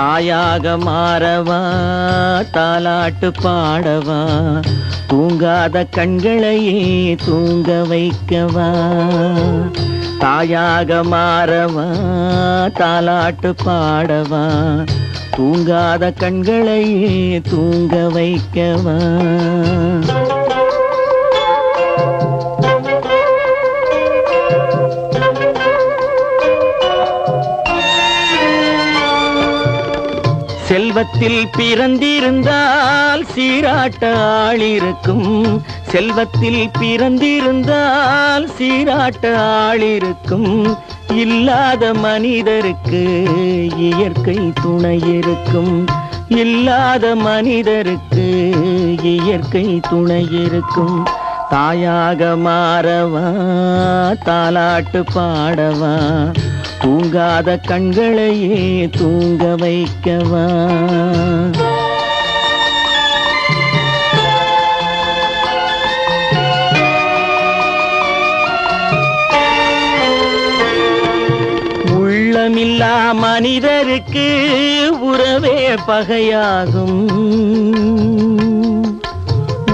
தாயாக மாறவா தாலாட்டு பாடவா தூங்காத கண்களையே தூங்க வைக்கவா தாயாக மாறவா தாலாட்டு பாடவா தூங்காத கண்களையே தூங்க வைக்கவா செல்வத்தில் பிறந்திருந்தால் சீராட்ட ஆள் இருக்கும் செல்வத்தில் பிறந்திருந்தால் சீராட்ட ஆள் இருக்கும் இல்லாத மனிதருக்கு இயற்கை துணை இருக்கும் இல்லாத மனிதருக்கு இயற்கை துணை இருக்கும் தாயாக மாறவா தாலாட்டு பாடவா தூங்காத கண்களையே தூங்க வைக்கவா உள்ளமில்லா மனிதருக்கு உறவே பகையாகும்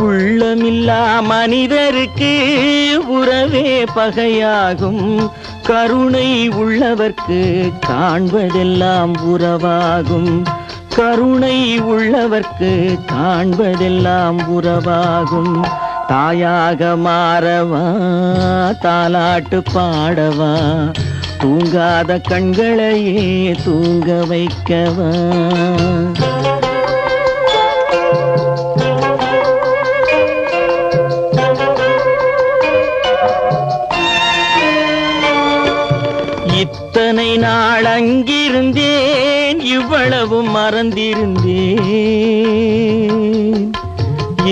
உள்ளமில்லா மனிதருக்கு உறவே பகையாகும் கருணை உள்ளவர்க்கு காண்பதெல்லாம் உறவாகும் கருணை உள்ளவர்க்கு காண்பதெல்லாம் உறவாகும் தாயாக மாறவா தாலாட்டு பாடவா தூங்காத கண்களையே தூங்க வைக்கவா இத்தனை நாள் அங்கிருந்தேன் இவ்வளவு மறந்திருந்தேன்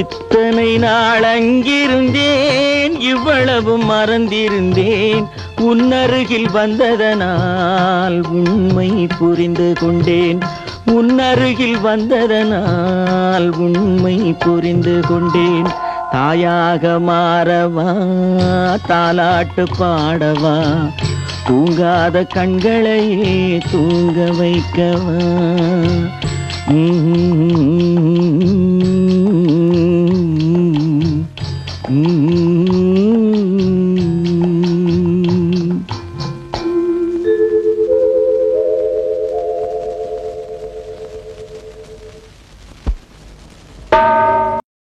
இத்தனை நாள் அங்கிருந்தேன் இவ்வளவு மறந்திருந்தேன் உன்னருகில் வந்ததனால் உண்மை புரிந்து கொண்டேன் உன்னருகில் வந்ததனால் உண்மை புரிந்து கொண்டேன் தாயாக மாறவா தாலாட்டு பாடவா தூங்காத கண்களையே தூங்க வைக்கவா Mm-hmm.